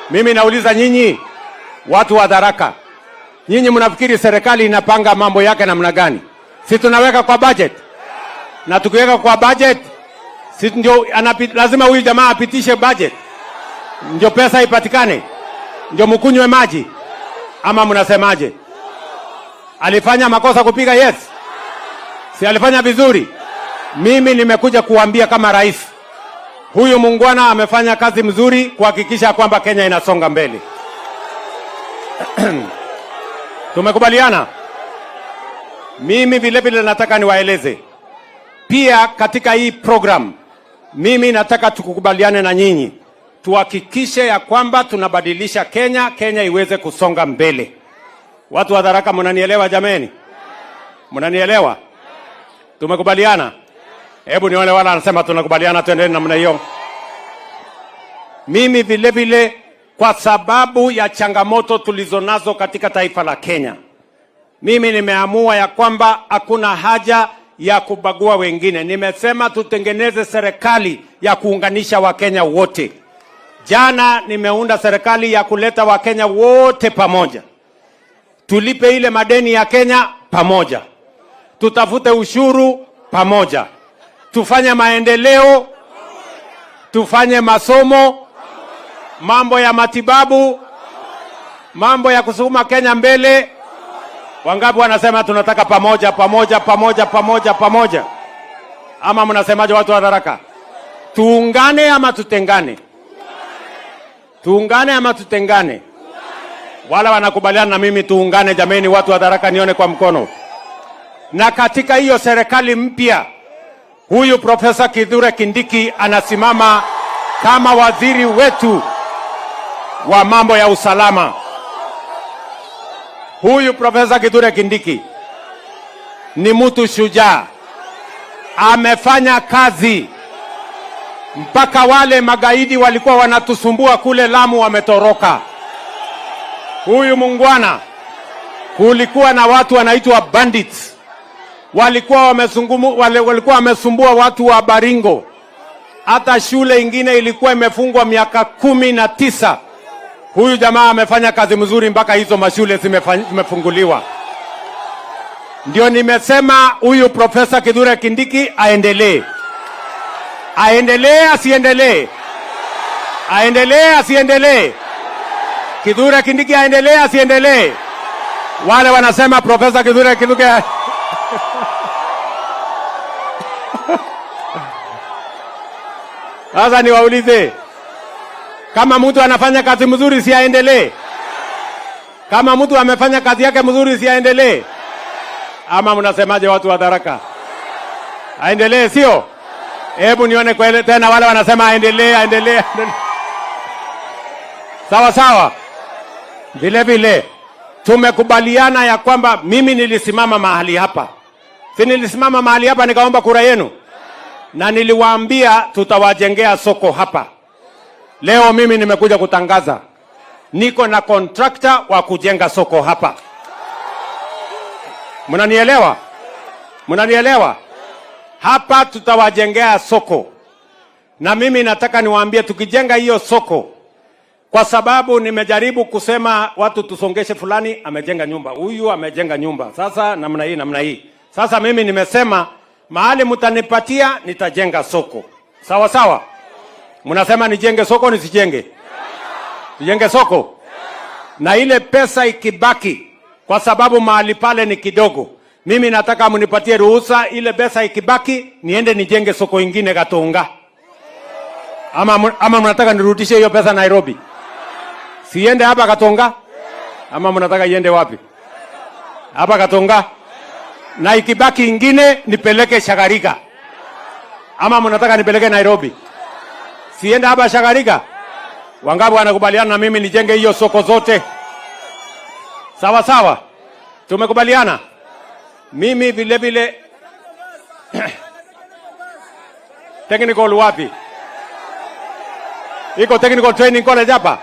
Mimi nauliza nyinyi watu wa Tharaka, nyinyi mnafikiri serikali inapanga mambo yake namna gani? Si tunaweka kwa budget? Na tukiweka kwa budget, si ndio lazima huyu jamaa apitishe budget ndio pesa ipatikane, ndio mkunywe maji? Ama mnasemaje? Alifanya makosa kupiga yes? Si alifanya vizuri? Mimi nimekuja kuambia kama rais, huyu muungwana amefanya kazi mzuri kuhakikisha kwamba Kenya inasonga mbele. Tumekubaliana? Mimi vile vile nataka niwaeleze pia katika hii program, mimi nataka tukubaliane na nyinyi, tuhakikishe ya kwamba tunabadilisha Kenya, Kenya iweze kusonga mbele. Watu wa Tharaka, mnanielewa jameni? Mnanielewa? Tumekubaliana? Hebu nione wala anasema tunakubaliana, tuendelee namna hiyo. Mimi vile vile kwa sababu ya changamoto tulizonazo katika taifa la Kenya, mimi nimeamua ya kwamba hakuna haja ya kubagua wengine. Nimesema tutengeneze serikali ya kuunganisha Wakenya wote. Jana nimeunda serikali ya kuleta Wakenya wote pamoja. Tulipe ile madeni ya Kenya pamoja. Tutafute ushuru pamoja. Tufanye maendeleo, tufanye masomo, mambo ya matibabu, mambo ya kusukuma Kenya mbele. Wangapi wanasema tunataka pamoja pamoja pamoja pamoja pamoja? Ama mnasemaje watu wa Tharaka? Tuungane ama tutengane? Tuungane ama tutengane? Wala wanakubaliana na mimi tuungane jameni, watu wa Tharaka nione kwa mkono. Na katika hiyo serikali mpya, huyu Profesa Kithure Kindiki anasimama kama waziri wetu wa mambo ya usalama. Huyu Profesa Kithure Kindiki ni mtu shujaa. Amefanya kazi mpaka wale magaidi walikuwa wanatusumbua kule Lamu wametoroka. Huyu muungwana, kulikuwa na watu wanaitwa bandits. Walikuwa wamesumbua watu wa Baringo. Hata shule ingine ilikuwa imefungwa miaka 19. Huyu jamaa amefanya kazi mzuri mpaka hizo mashule zimefunguliwa. Ndio nimesema huyu Profesa Kithure Kindiki aendelee. Aendelee asiendelee? Aendelee asiendelee? Kithure Kindiki aendelee asiendelee? Wale wanasema Profesa Kithure Kindiki sasa niwaulize, kama mtu anafanya kazi mzuri si aendelee? Kama mtu amefanya kazi yake mzuri si aendelee? Ama mnasemaje watu wa Tharaka? Aendelee sio? Hebu nione kwa tena wale wanasema aendelee aendelee. Sawa sawa. Vile vile tumekubaliana ya kwamba mimi nilisimama mahali hapa. Si nilisimama mahali hapa nikaomba kura yenu? Na niliwaambia tutawajengea soko hapa. Leo mimi nimekuja kutangaza niko na contractor wa kujenga soko hapa. Mnanielewa? Mnanielewa? Hapa tutawajengea soko. Na mimi nataka niwaambie tukijenga hiyo soko, kwa sababu nimejaribu kusema watu tusongeshe, fulani amejenga nyumba, huyu amejenga nyumba, sasa namna hii namna hii. Sasa mimi nimesema mahali mtanipatia nitajenga soko. Sawa sawa? Mnasema nijenge soko nisijenge? Tujenge soko? Na ile pesa ikibaki, kwa sababu mahali pale ni kidogo, mimi nataka mnipatie ruhusa ile pesa ikibaki niende nijenge soko ingine Gatunga. Ama mnataka nirudishe hiyo pesa Nairobi? Siende hapa Gatunga? Ama mnataka iende wapi? Hapa Gatunga? Na ikibaki ingine nipeleke Shagarika? Ama mnataka nipeleke Nairobi? Siende hapa Shagarika? Wangapi wanakubaliana na mimi nijenge hiyo soko zote? Sawa sawa? Tumekubaliana? Mimi vile vile technical wapi? Iko technical training college hapa?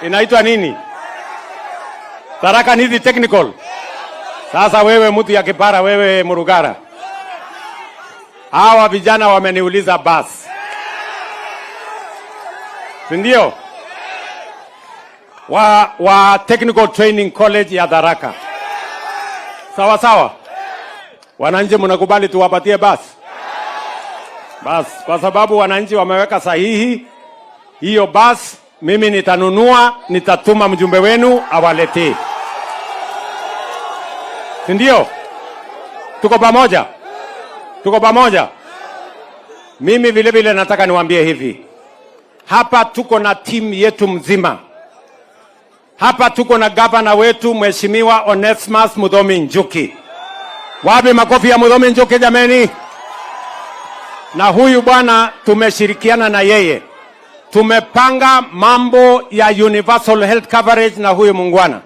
Inaitwa nini? Tharaka Nithi Technical. Sasa wewe mtu ya Kipara, wewe Murugara, hawa vijana wameniuliza basi, si ndio? wa Technical Training College ya Tharaka. Sawa sawa. Wananchi mnakubali tuwapatie basi? Basi, kwa sababu wananchi wameweka sahihi hiyo basi, mimi nitanunua, nitatuma mjumbe wenu awaletee. Ndio? Tuko pamoja? Tuko pamoja? Mimi vile vile nataka niwaambie hivi. Hapa tuko na timu yetu mzima. Hapa tuko na gavana wetu Mheshimiwa Onesmus Muthomi Njuki. Wapi makofi ya Muthomi Njuki jameni? Na huyu bwana tumeshirikiana na yeye. Tumepanga mambo ya universal health coverage na huyu mungwana.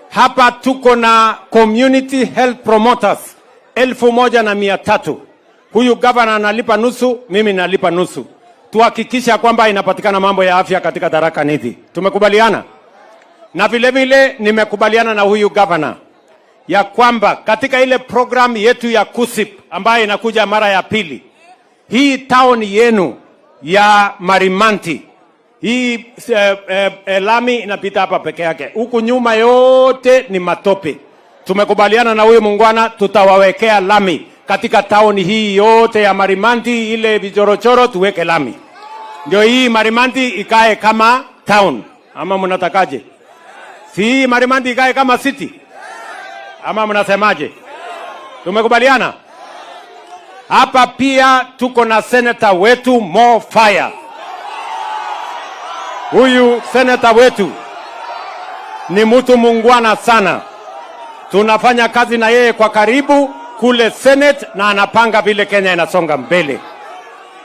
Hapa tuko na community health promoters 1,300. Huyu gavana analipa nusu, mimi nalipa nusu. Tuhakikisha kwamba inapatikana mambo ya afya katika Tharaka Nithi. Tumekubaliana? Na vile vile nimekubaliana na huyu gavana ya kwamba katika ile program yetu ya KUSSIP ambayo inakuja mara ya pili, hii town yenu ya Marimanti, hii lami inapita hapa peke yake. Huku nyuma yote ni matope. Tumekubaliana na huyu mungwana tutawawekea lami katika town hii yote ya Marimanti, ile vichorochoro tuweke lami. Ndio hii Marimanti ikae kama town. Ama mnatakaje? Si Marimanti ikae kama city? Ama mnasemaje? Tumekubaliana? Hapa pia tuko na senator wetu Mo Fire. Huyu senator wetu ni mtu mungwana sana. Tunafanya kazi na yeye kwa karibu kule Senate na anapanga vile Kenya inasonga mbele.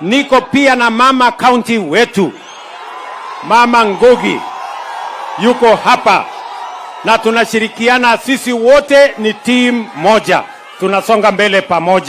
Niko pia na mama county wetu, Mama Ngugi, yuko hapa. Na tunashirikiana, sisi wote ni team moja. Tunasonga mbele pamoja.